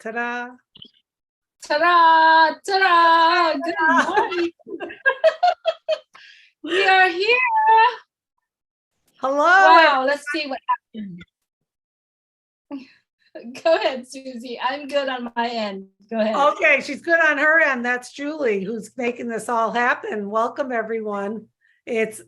Ta-da. Ta-da! Ta-da! Good morning. We are here. Hello. Wow, let's see what happened. Go ahead, Susie. I'm good on my end. Go ahead. Okay, she's good on her end. That's Julie who's making this all happen. Welcome, everyone. It's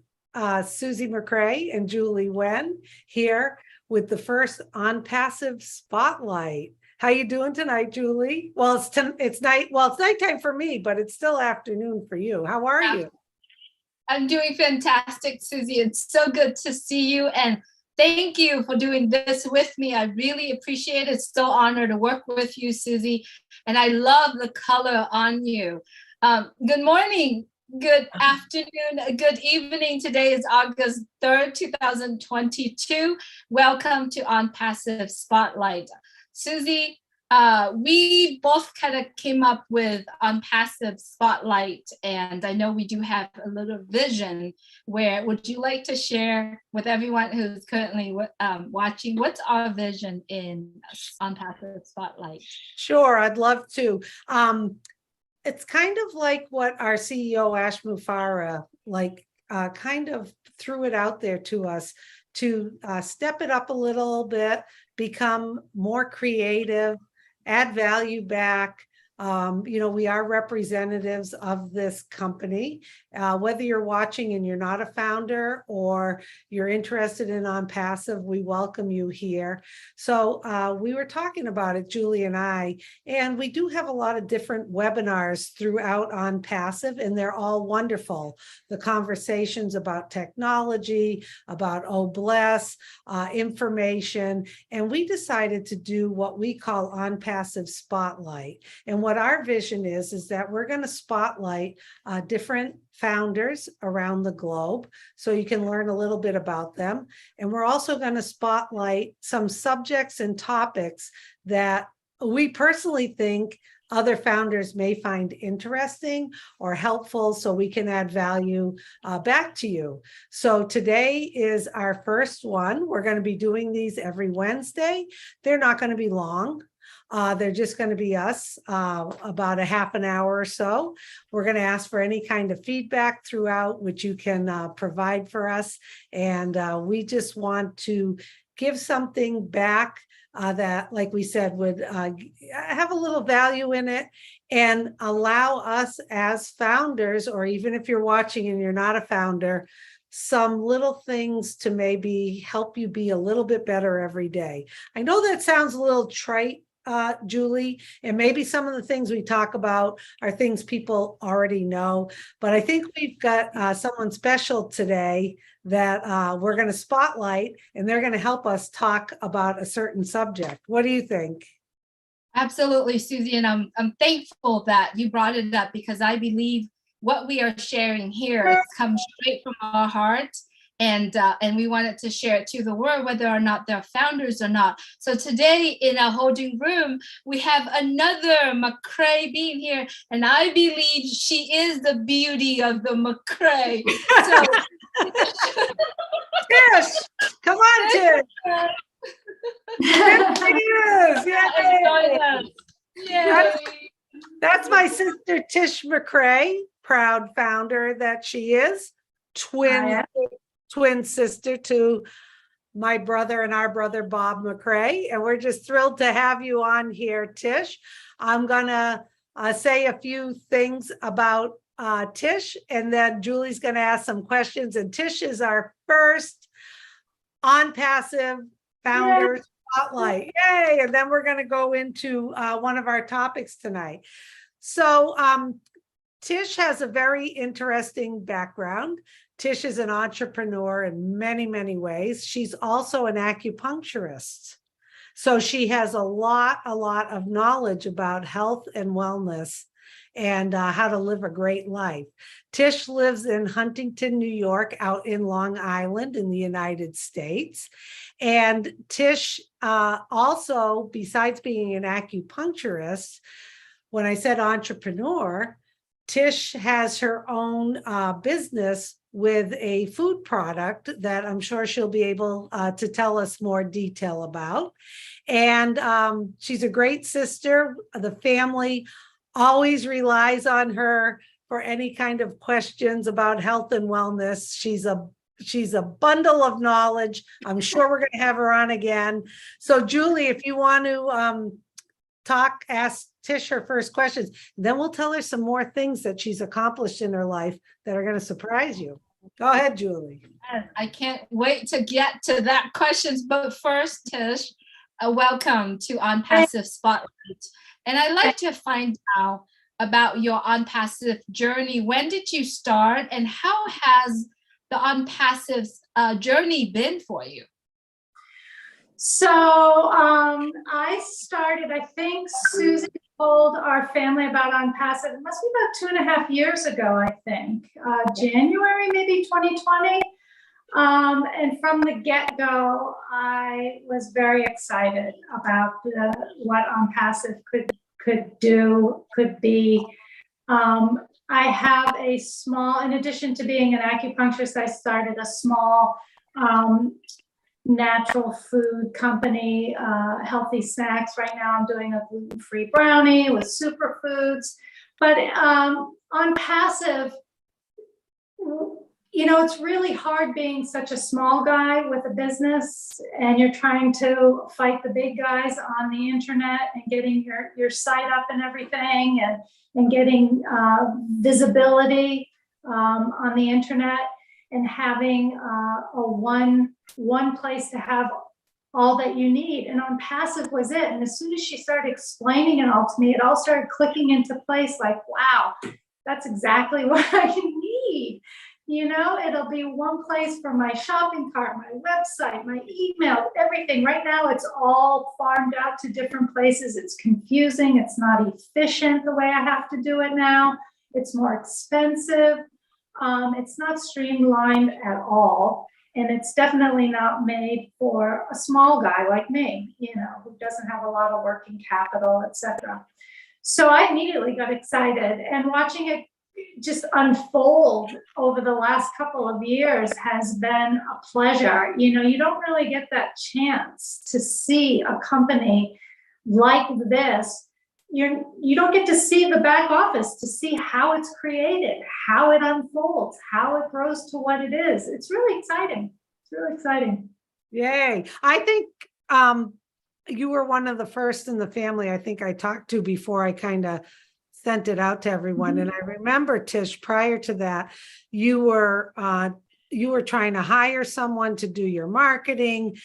Susie McCrae and Julie Wen here with the first ONPASSIVE Spotlight. How you doing tonight, Julie? Well, it's night. Well, it's nighttime for me, but it's still afternoon for you. How are you? I'm doing fantastic, Susie. It's so good to see you, and thank you for doing this with me. I really appreciate it. It's so honored to work with you, Susie, and I love the color on you. Good morning, good afternoon, good evening. Today is August 3rd, 2022. Welcome to ONPASSIVE Spotlight. Susie, we both kind of came up with ONPASSIVE Spotlight, and I know we do have a little vision. Where would you like to share with everyone who's currently watching? What's our vision in ONPASSIVE Spotlight? Sure, I'd love to. It's kind of like what our CEO ASHMUFAREH kind of threw it out there to us to step it up a little bit, become more creative, add value back. We are representatives of this company. Whether you're watching and you're not a founder or you're interested in ONPASSIVE, we welcome you here. So we were talking about it, Julie and I, and we do have a lot of different webinars throughout ONPASSIVE, and they're all wonderful. The conversations about technology, about Bless, information, and we decided to do what we call ONPASSIVE Spotlight. And what our vision is that we're going to spotlight different founders around the globe so you can learn a little bit about them. And we're also going to spotlight some subjects and topics that we personally think other founders may find interesting or helpful, so we can add value back to you. So today is our first one. We're going to be doing these every Wednesday. They're not going to be long. They're just going to be us about a half an hour or so. We're going to ask for any kind of feedback throughout, which you can provide for us. And we just want to give something back that, like we said, would have a little value in it and allow us as founders, or even if you're watching and you're not a founder, some little things to maybe help you be a little bit better every day. I know that sounds a little trite, Julie, and maybe some of the things we talk about are things people already know, but I think we've got someone special today that we're going to spotlight, and they're going to help us talk about a certain subject. What do you think? Absolutely, Susie, and I'm thankful that you brought it up, because I believe what we are sharing here comes straight from our heart. And we wanted to share it to the world, whether or not they're founders or not. So today in our holding room, we have another McCrae being here, and I believe she is the beauty of the McCrae. So, Tish, come on, Tish. There she is. Yay. That's my sister Tish McCrae, proud founder that she is, twin sister to my brother and our brother Bob McCrae, and we're just thrilled to have you on here, Tish. I'm gonna say a few things about Tish, and then Julie's gonna ask some questions, and Tish is our first ONPASSIVE founder spotlight. Yay! And then we're gonna go into one of our topics tonight. So Tish has a very interesting background. Tish is an entrepreneur in many, many ways. She's also an acupuncturist. So she has a lot of knowledge about health and wellness and how to live a great life. Tish lives in Huntington, New York, out in Long Island in the United States. And Tish also, besides being an acupuncturist, when I said entrepreneur, Tish has her own business with a food product that I'm sure she'll be able to tell us more detail about. And she's a great sister. The family always relies on her for any kind of questions about health and wellness. She's a bundle of knowledge. I'm sure we're going to have her on again. So Julie, if you want to ask Tish her first questions, then we'll tell her some more things that she's accomplished in her life that are going to surprise you. Go ahead, Julie. I can't wait to get to that questions, but first, Tish, welcome to ONPASSIVE Spotlight. And I'd like to find out about your ONPASSIVE journey. When did you start, and how has the ONPASSIVE journey been for you? So I started, I think Susie told our family about ONPASSIVE. It must be about 2.5 years ago, I think. January, maybe 2020. And from the get-go, I was very excited about what ONPASSIVE could be. I have a small, in addition to being an acupuncturist, I started a small natural food company, healthy snacks. Right now I'm doing a gluten-free brownie with superfoods. But ONPASSIVE, you know, it's really hard being such a small guy with a business, and you're trying to fight the big guys on the internet and getting your site up and everything, and getting visibility on the internet, and having a one place to have all that you need. And ONPASSIVE was it. And as soon as she started explaining it all to me, it all started clicking into place, like, wow, that's exactly what I need. You know, it'll be one place for my shopping cart, my website, my email, everything. Right now, it's all farmed out to different places. It's confusing. It's not efficient the way I have to do it now. It's more expensive. It's not streamlined at all. And it's definitely not made for a small guy like me, you know, who doesn't have a lot of working capital, etc. So I immediately got excited, and watching it just unfold over the last couple of years has been a pleasure. You know, you don't really get that chance to see a company like this. You don't get to see the back office, to see how it's created, how it unfolds, how it grows to what it is. It's really exciting. It's really exciting. Yay. I think you were one of the first in the family I think I talked to before I kind of sent it out to everyone. And I remember, Tish, prior to that, you were trying to hire someone to do your marketing,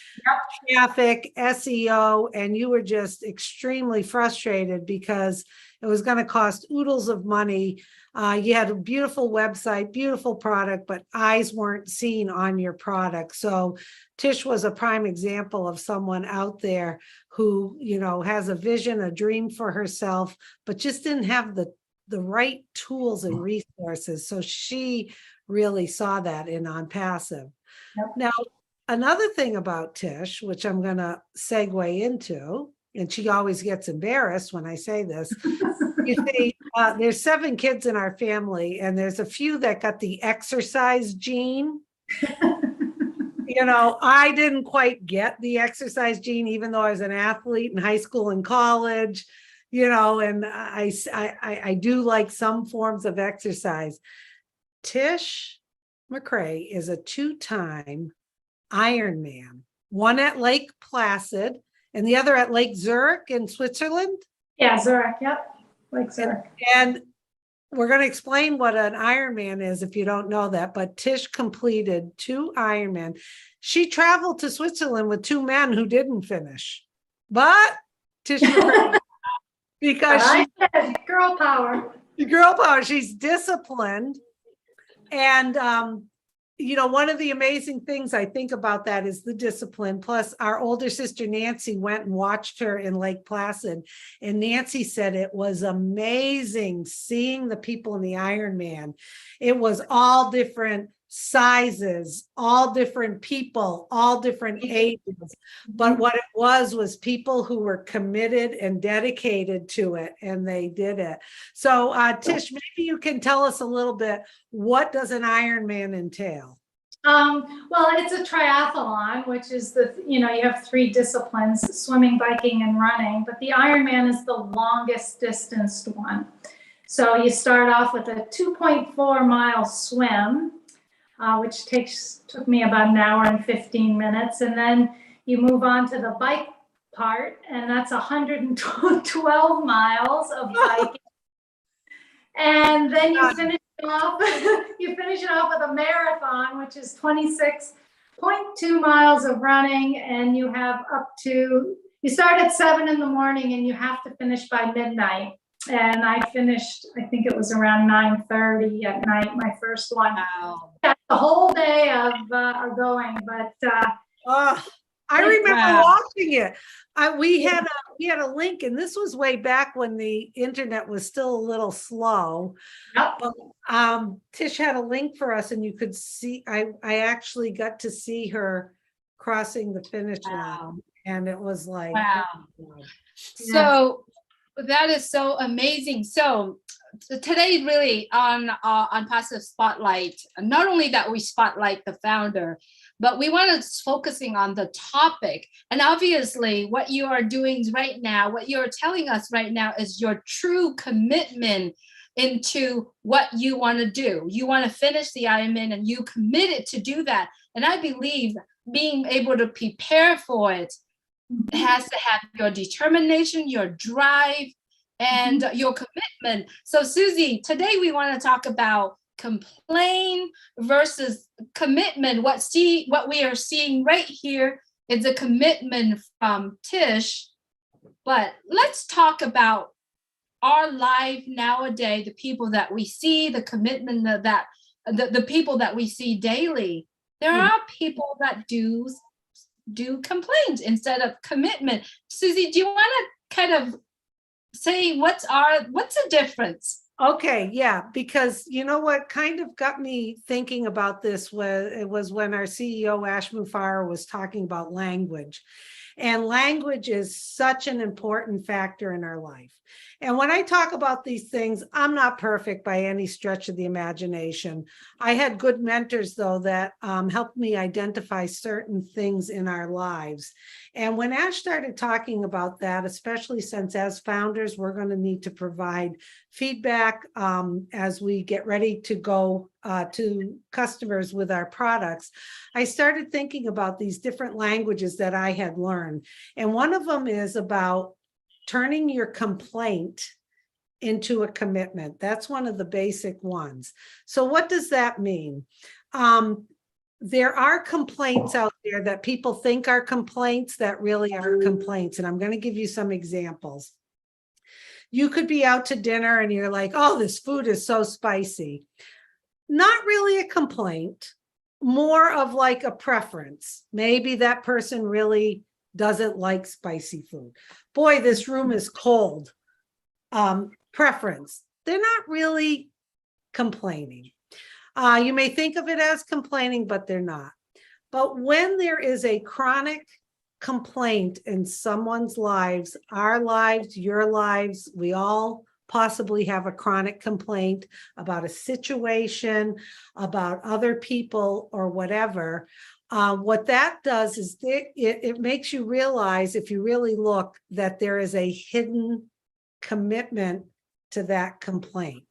traffic, SEO, and you were just extremely frustrated because it was going to cost oodles of money. You had a beautiful website, beautiful product, but eyes weren't seen on your product. So Tish was a prime example of someone out there who, you know, has a vision, a dream for herself, but just didn't have the right tools and resources. So she really saw that in ONPASSIVE. Yep. Now, another thing about Tish, which I'm going to segue into, and she always gets embarrassed when I say this, you see, there's 7 kids in our family, and there's a few that got the exercise gene. You know, I didn't quite get the exercise gene, even though I was an athlete in high school and college, you know, and I do like some forms of exercise. Tish McRae is a 2-time Ironman, one at Lake Placid and the other at Lake Zurich in Switzerland. Yeah, Zurich, yep, Lake Zurich. And we're going to explain what an Ironman is if you don't know that, but Tish completed 2 Ironman. She traveled to Switzerland with 2 men who didn't finish, but Tish McRae, because she's girl power. Girl power, she's disciplined. And, you know, one of the amazing things I think about that is the discipline. Plus, our older sister, Nancy, went and watched her in Lake Placid. And Nancy said it was amazing seeing the people in the Ironman. It was all different sizes, all different people, all different ages. But what it was people who were committed and dedicated to it, and they did it. So Tish, maybe you can tell us a little bit, what does an Ironman entail? Well, it's a triathlon, which is you have 3 disciplines, swimming, biking, and running, but the Ironman is the longest distanced one. So you start off with a 2.4-mile swim, which took me about an hour and 15 minutes. And then you move on to the bike part, and that's 112 miles of biking. And then you finish it off with a marathon, which is 26.2 miles of running, and you have you start at 7 in the morning and you have to finish by midnight. And I finished, I think it was around 9:30 at night, my first one. Wow. That's the whole day of going, but I remember watching it. We had a link, and this was way back when the internet was still a little slow. Yep. But Tish had a link for us, and you could see. I actually got to see her crossing the finish line, and it was like, wow. Oh, So that is so amazing. So today, really on Passive Spotlight, not only that we spotlight the founder, but we want to focusing on the topic. And obviously what you are doing right now, what you're telling us right now is your true commitment into what you want to do. You want to finish the Ironman, and you committed to do that. And I believe being able to prepare for it has to have your determination, your drive, and your commitment. So Susie, today we want to talk about complain versus commitment. What we are seeing right here is a commitment from Tish. But let's talk about our life nowadays, the people that we see, the commitment that the people that we see daily. There are people that do complaints instead of commitment. Susie, do you want to kind of say what's the difference? okay, yeah, because you know what kind of got me thinking about this was when our CEO ASHMUFAREH was talking about language. And language is such an important factor in our life. And when I talk about these things, I'm not perfect by any stretch of the imagination. I had good mentors, though, that helped me identify certain things in our lives. And when Ash started talking about that, especially since as founders, we're going to need to provide feedback as we get ready to go to customers with our products, I started thinking about these different languages that I had learned. And one of them is about turning your complaint into a commitment. That's one of the basic ones. So what does that mean? There are complaints out there that people think are complaints that really are complaints. And I'm going to give you some examples. You could be out to dinner and you're like, oh, this food is so spicy. Not really a complaint, more of like a preference. Maybe that person really doesn't like spicy food. Boy, this room is cold. Preference. They're not really complaining. You may think of it as complaining, but they're not. But when there is a chronic complaint in someone's lives, our lives, your lives, we all possibly have a chronic complaint about a situation, about other people or whatever. What that does is it makes you realize, if you really look, that there is a hidden commitment to that complaint.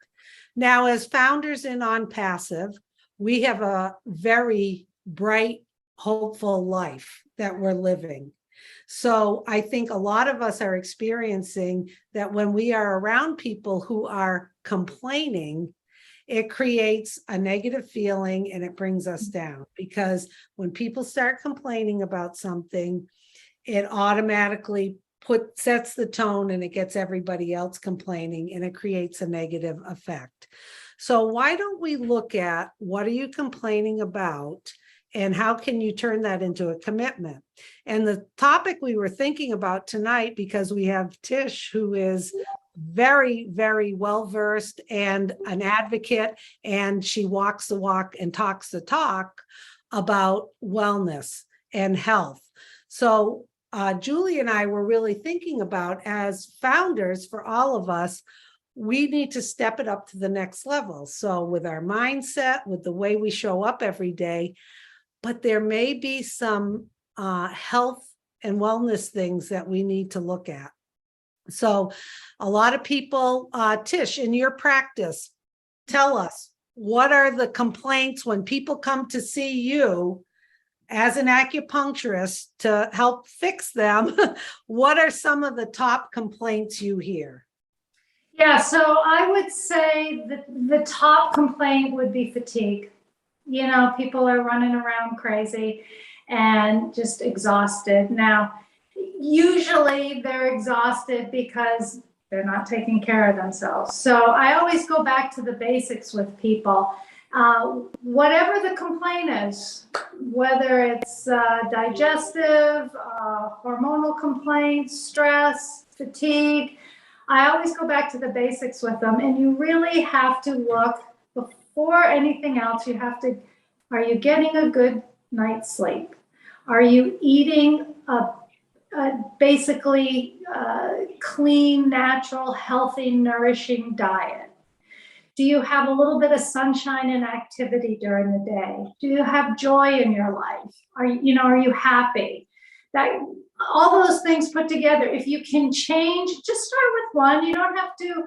Now, as founders in ONPASSIVE, we have a very bright, hopeful life that we're living. So I think a lot of us are experiencing that when we are around people who are complaining, it creates a negative feeling and it brings us down, because when people start complaining about something, it automatically sets the tone and it gets everybody else complaining, and it creates a negative effect. So why don't we look at what are you complaining about and how can you turn that into a commitment? And the topic we were thinking about tonight, because we have Tish, who is very, very well-versed and an advocate, and she walks the walk and talks the talk about wellness and health. So Julie and I were really thinking about, as founders, for all of us, we need to step it up to the next level. So with our mindset, with the way we show up every day, but there may be some health and wellness things that we need to look at. So a lot of people, Tish, in your practice, tell us, what are the complaints when people come to see you as an acupuncturist to help fix them? What are some of the top complaints you hear? Yeah, so I would say that the top complaint would be fatigue. You know, people are running around crazy and just exhausted. Now, usually they're exhausted because they're not taking care of themselves. So I always go back to the basics with people. Whatever the complaint is, whether it's digestive, hormonal complaints, stress, fatigue, I always go back to the basics with them. And you really have to look, before anything else, you have to, are you getting a good night's sleep? Are you eating basically clean, natural, healthy, nourishing diet? Do you have a little bit of sunshine and activity during the day? Do you have joy in your life? Are you happy? That all those things put together, if you can change, just start with one. You don't have to,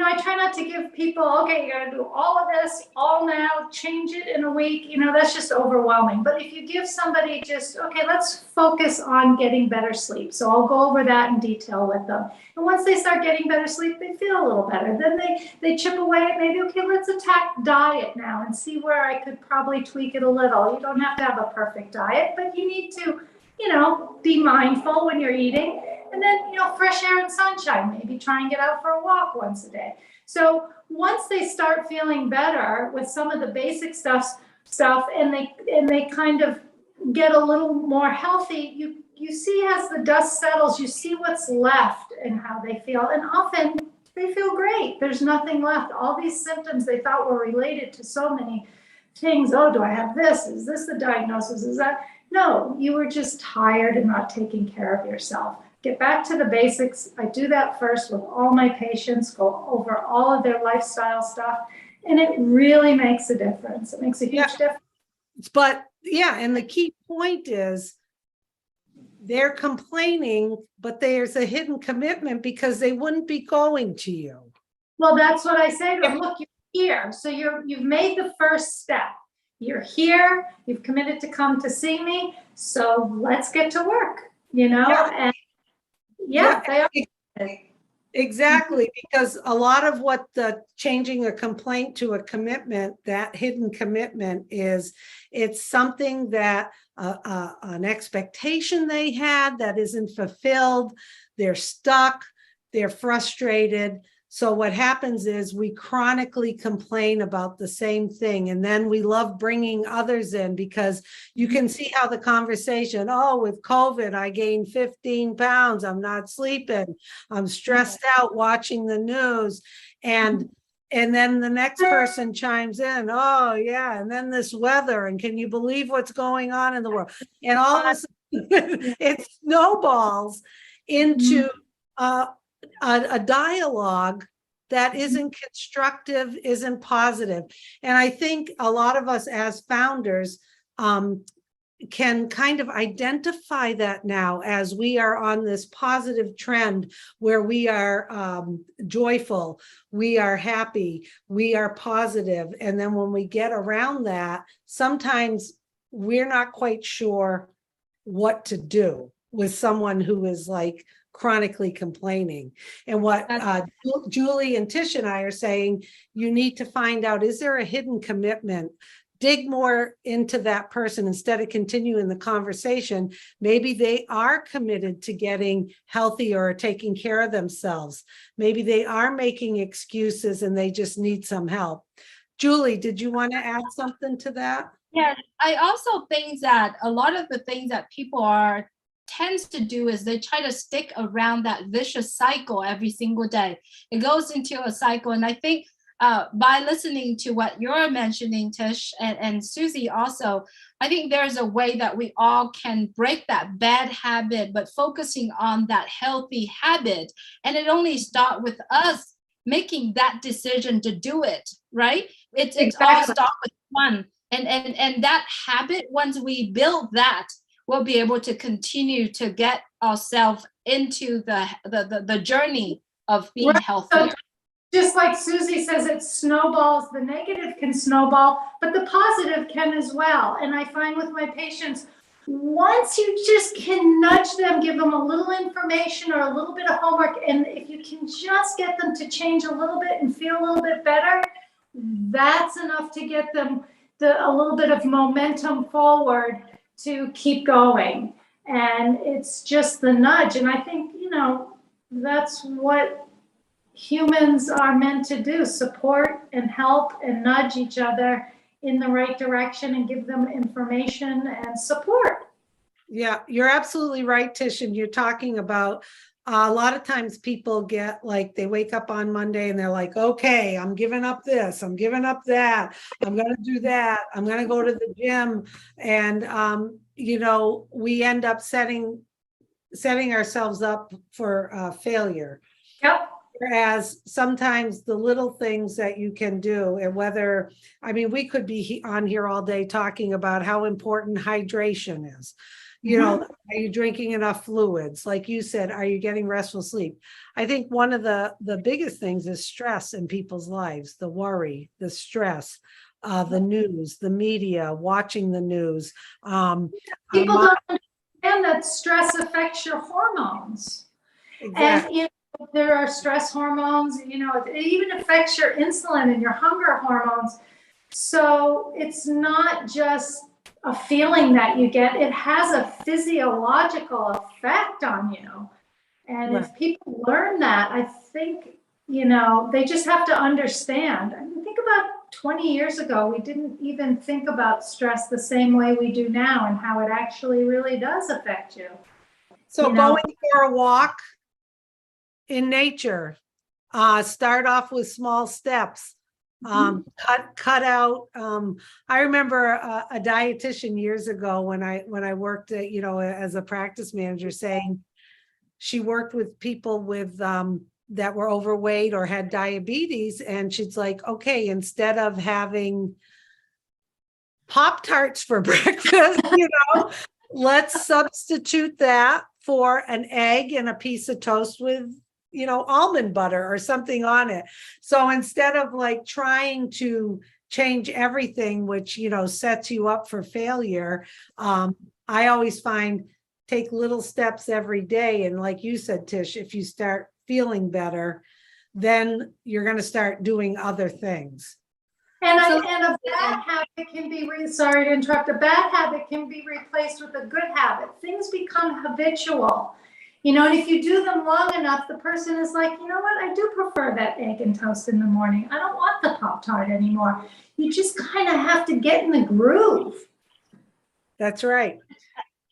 I try not to give people, okay, you gotta do all of this, all now, change it in a week. That's just overwhelming. But if you give somebody just, okay, let's focus on getting better sleep. So I'll go over that in detail with them. And once they start getting better sleep, they feel a little better. Then they chip away at maybe, okay, let's attack diet now and see where I could probably tweak it a little. You don't have to have a perfect diet, but you need to, be mindful when you're eating. And then, fresh air and sunshine, maybe try and get out for a walk once a day. So once they start feeling better with some of the basic stuff, and they kind of get a little more healthy, you see, as the dust settles, you see what's left and how they feel. And often they feel great. There's nothing left. All these symptoms they thought were related to so many things. Oh, do I have this? Is this the diagnosis? Is that? No, you were just tired and not taking care of yourself. Get back to the basics. I do that first with all my patients, go over all of their lifestyle stuff, and it really makes a difference. It makes a huge difference. But yeah, and the key point is they're complaining, but there's a hidden commitment because they wouldn't be going to you. Well, that's what I say to them. Look, you're here. So you've made the first step. You're here, you've committed to come to see me, so let's get to work, and they are. Exactly, because a lot of what the changing a complaint to a commitment, that hidden commitment is, it's something that an expectation they had that isn't fulfilled, they're stuck, they're frustrated. So what happens is we chronically complain about the same thing. And then we love bringing others in because you can see how the conversation, oh, with COVID, I gained 15 pounds. I'm not sleeping. I'm stressed out watching the news. And then the next person chimes in, oh yeah, and then this weather, and can you believe what's going on in the world? And all of a sudden, it snowballs into a dialogue that isn't constructive, isn't positive. And I think a lot of us as founders can kind of identify that now as we are on this positive trend where we are joyful, we are happy, we are positive. And then when we get around that, sometimes we're not quite sure what to do with someone who is like chronically complaining. And what Julie and Tish and I are saying, you need to find out, is there a hidden commitment? Dig more into that person instead of continuing the conversation. Maybe they are committed to getting healthier or taking care of themselves. Maybe they are making excuses and they just need some help. Julie, did you want to add something to that? Yeah, I also think that a lot of the things that people are tends to do is they try to stick around that vicious cycle every single day. It goes into a cycle. And I think by listening to what you're mentioning, Tish, and Susie also, I think there's a way that we all can break that bad habit, but focusing on that healthy habit. And it only starts with us making that decision to do it, right? It's all start with one. And that habit, once we build that, we'll be able to continue to get ourselves into the journey of being healthier. Just like Susie says, it snowballs. The negative can snowball, but the positive can as well. And I find with my patients, once you just can nudge them, give them a little information or a little bit of homework, and if you can just get them to change a little bit and feel a little bit better, that's enough to get them a little bit of momentum forward to keep going. And it's just the nudge. And I think, you know, that's what humans are meant to do: support and help and nudge each other in the right direction and give them information and support. Yeah, you're absolutely right, Tish. And you're talking about a lot of times people get like, they wake up on Monday and they're like, okay, I'm giving up this, I'm giving up that, I'm going to do that, I'm going to go to the gym. And, you know, we end up setting ourselves up for failure. Yep. Whereas sometimes the little things that you can do, and whether, I mean, we could be on here all day talking about how important hydration is. You know, are you drinking enough fluids? Like you said, are you getting restful sleep? I think one of the biggest things is stress in people's lives, the worry, the stress, the news, the media, watching the news. People don't understand that stress affects your hormones. Exactly. And you know, there are stress hormones, you know, it even affects your insulin and your hunger hormones. So it's not just a feeling that you get, it has a physiological effect on you. And if people learn that, I think, you know, they just have to understand. I mean, think about 20 years ago, we didn't even think about stress the same way we do now and how it actually really does affect you. So going for a walk in nature, start off with small steps. Cut out. I remember a dietitian years ago when I worked, you know, as a practice manager, saying she worked with people with that were overweight or had diabetes, and she's like, okay, instead of having Pop-Tarts for breakfast, you know, let's substitute that for an egg and a piece of toast with, you know, almond butter or something on it. So instead of like trying to change everything, which, you know, sets you up for failure, I always find take little steps every day. And like you said, Tish, if you start feeling better, then you're going to start doing other things. And a bad habit can be, sorry to interrupt, a bad habit can be replaced with a good habit. Things become habitual. You know, and if you do them long enough, the person is like, you know what, I do prefer that egg and toast in the morning. I don't want the Pop-Tart anymore. You just kind of have to get in the groove. That's right.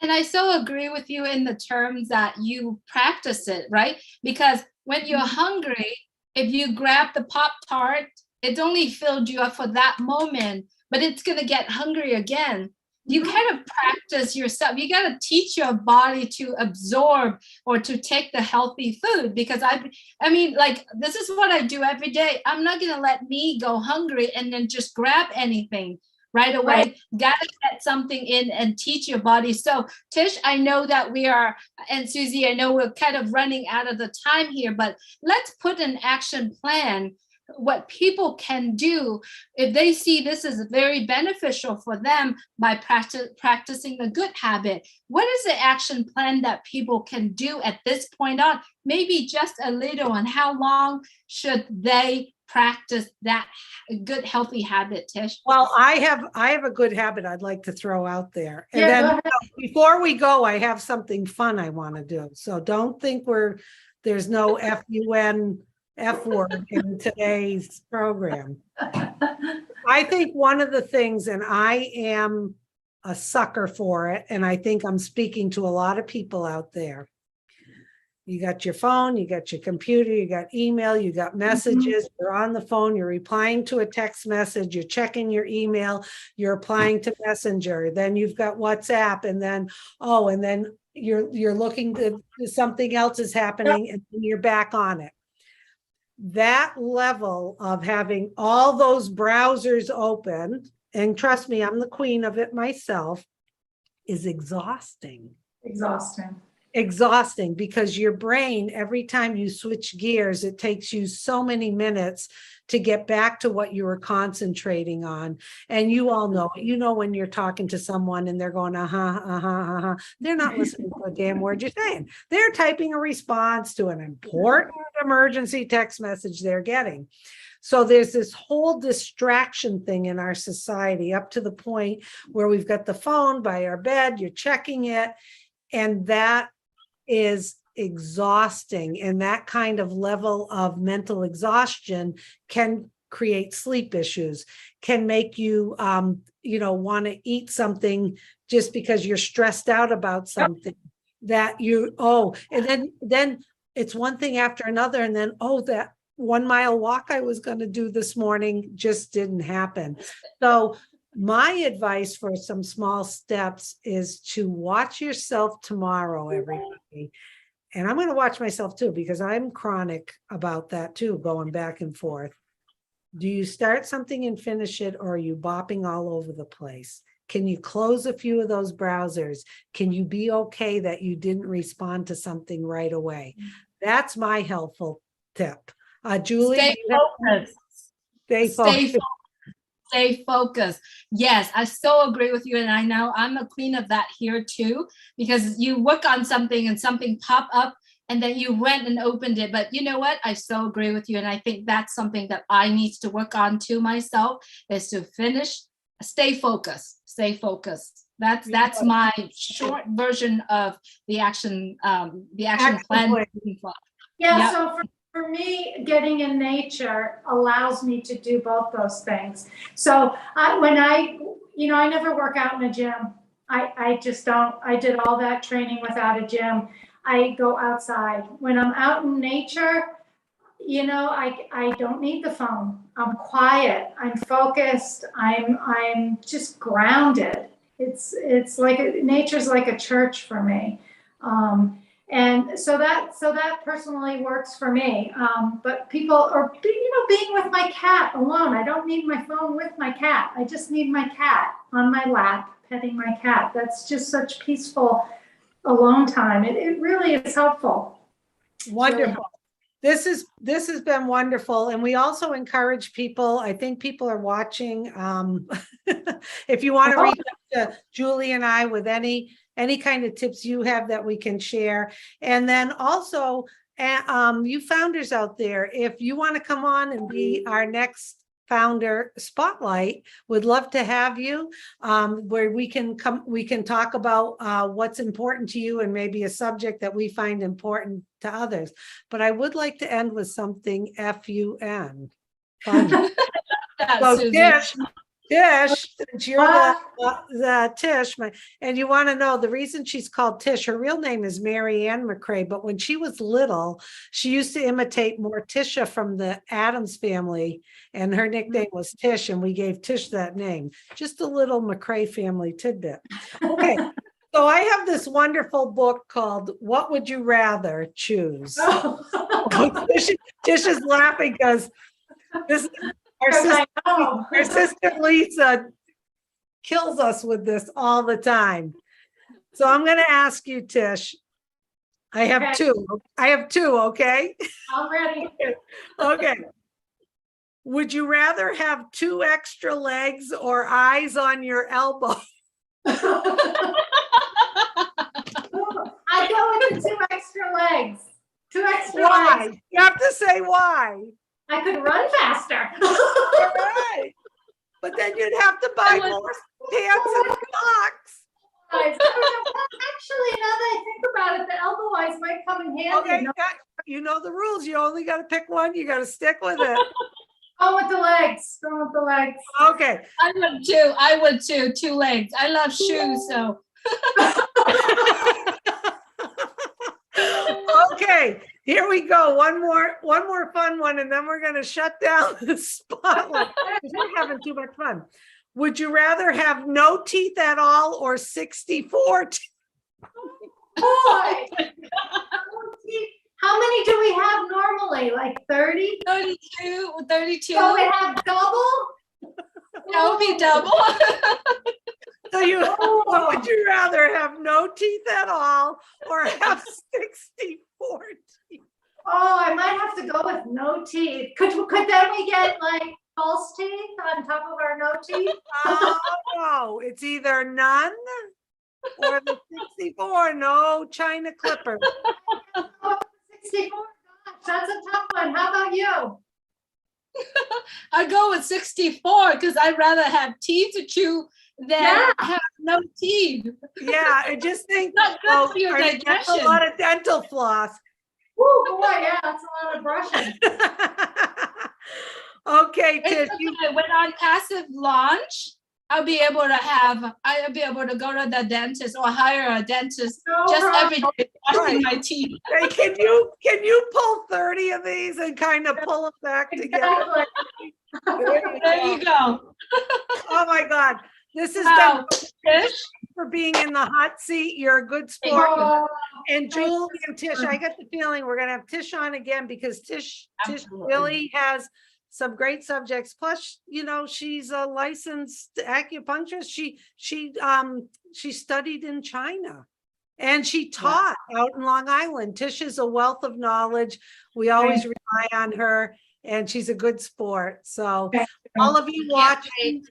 And I so agree with you in the terms that you practice it, right? Because when you're hungry, if you grab the Pop-Tart, it's only filled you up for that moment, but it's going to get hungry again. You kind of practice yourself. You got to teach your body to absorb or to take the healthy food, because I mean, like, this is what I do every day. I'm not going to let me go hungry and then just grab anything right away. Right. Got to get something in and teach your body. So Tish, I know that we are, and Susie, I know we're kind of running out of the time here, but let's put an action plan. What people can do if they see this is very beneficial for them by practicing the good habit. What is the action plan that people can do at this point on? Maybe just a little, and how long should they practice that good healthy habit, Tish? Well, I have a good habit I'd like to throw out there. And then before we go, I have something fun I want to do. So don't think there's no FUN F word in today's program. I think one of the things, and I am a sucker for it. And I think I'm speaking to a lot of people out there. You got your phone, you got your computer, you got email, you got messages, you're on the phone, you're replying to a text message, you're checking your email, you're applying to Messenger, then you've got WhatsApp, and then, oh, and then you're looking to something else is happening and you're back on it. That level of having all those browsers open, and trust me, I'm the queen of it myself, is exhausting. Exhausting, because your brain, every time you switch gears, it takes you so many minutes to get back to what you were concentrating on. And you all know it. You know, when you're talking to someone and they're going, they're not listening to a damn word you're saying. They're typing a response to an important emergency text message they're getting. So there's this whole distraction thing in our society, up to the point where we've got the phone by our bed, you're checking it, and that is exhausting. And that kind of level of mental exhaustion can create sleep issues, can make you, want to eat something just because you're stressed out about something that you, and then it's one thing after another. And then, that 1 mile walk I was going to do this morning just didn't happen. So my advice for some small steps is to watch yourself tomorrow, everybody. And I'm going to watch myself too, because I'm chronic about that too, going back and forth. Do you start something and finish it, or are you bopping all over the place? Can you close a few of those browsers? Can you be okay that you didn't respond to something right away? That's my helpful tip. Julie? Stay focused. Stay focused. Stay focused. Yes, I so agree with you. And I know I'm a queen of that here too, because you work on something and something pop up and then you went and opened it. But you know what? I so agree with you. And I think that's something that I need to work on to myself, is to stay focused, That's my short version of the action plan. Yeah, so for me, getting in nature allows me to do both those things. So I never work out in a gym. I just don't. I did all that training without a gym. I go outside. When I'm out in nature, I don't need the phone. I'm quiet. I'm focused. I'm just grounded. It's like nature's like a church for me. And so that personally works for me. But people are, being with my cat alone. I don't need my phone with my cat. I just need my cat on my lap, petting my cat. That's just such peaceful alone time. It really is helpful. Wonderful. This has been wonderful. And we also encourage people, I think people are watching. If you want to reach out to Julie and I with any kind of tips you have that we can share. And then also, you founders out there, if you want to come on and be our next founder spotlight, would love to have you, where we can talk about what's important to you and maybe a subject that we find important to others. But I would like to end with something FUN. Fun. So Tish, since you're the Tish, and you want to know the reason she's called Tish, her real name is Mary Ann McCrae, but when she was little, she used to imitate Morticia from the Addams Family, and her nickname was Tish, and we gave Tish that name. Just a little McCrae family tidbit. Okay, so I have this wonderful book called What Would You Rather Choose? Tish is laughing because this our sister Lisa kills us with this all the time. So I'm going to ask you, Tish. I have two, okay? I'm ready. Okay. Would you rather have 2 extra legs or eyes on your elbow? I go with the 2 extra legs. 2 extra Why? legs. You have to say why. I could run faster. All right. But then you'd have to buy more pants and socks. Actually, now that I think about it, the elbow eyes might come in handy. Okay, you know the rules. You only got to pick one. You got to stick with it. Go with the legs. Go with the legs. Okay. I would too. I would too. 2 legs. I love shoes, so. Okay, here we go. One more fun one, and then we're gonna shut down the spotlight. 'Cause we're having too much fun. Would you rather have no teeth at all or 64 teeth? Boy. How many do we have normally? Like 30? 32, 32. So we have double? That would be double. So would you rather have no teeth at all or have 64 teeth? Oh, I might have to go with no teeth. Could then we get like false teeth on top of our no teeth? Oh, no, it's either none or the 64, no China clippers. 64, gosh, that's a tough one. How about you? I go with 64 because I'd rather have teeth to chew than have no teeth. Yeah, I just think Not good for your are you getting digestion. a lot of dental floss. Woo, boy, yeah, that's a lot of brushing. Okay, Tish, It's okay. When on passive launch, I'll be able to go to the dentist or hire a dentist No just problem. every day brushing my teeth. hey, can you pull 30 of these and kind of pull them back together? Exactly. There you go. Oh my God, this has Wow. been Tish, for being in the hot seat. You're a good Thank sport. Oh, And Julie and Tish, I get the feeling we're gonna have Tish on again because Tish Absolutely. really has some great subjects. Plus, she's a licensed acupuncturist. She studied in China and she taught out in Long Island. Tish is a wealth of knowledge. We always rely on her and she's a good sport. So all of you watching,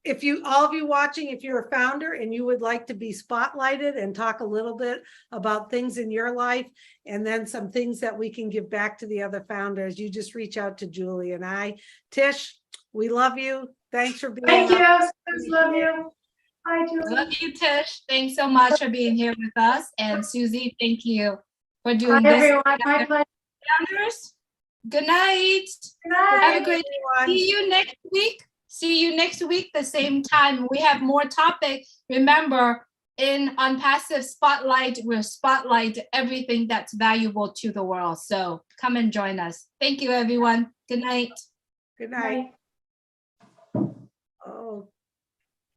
if you're a founder and you would like to be spotlighted and talk a little bit about things in your life and then some things that we can give back to the other founders, you just reach out to Julie and I. Tish, we love you. Thanks for being thank on. you. Suze, love you. Bye, Julie. love you, Tish. Thanks so much for being here with us. And Susie, thank you for Bye, doing this. everyone. My pleasure. Founders, good night. Good night. Have a great Everyone. See you next week. See you next week, the same time. We have more topics. Remember, on Passive Spotlight, we'll spotlight everything that's valuable to the world. So come and join us. Thank you, everyone. Good night. Good night. Oh.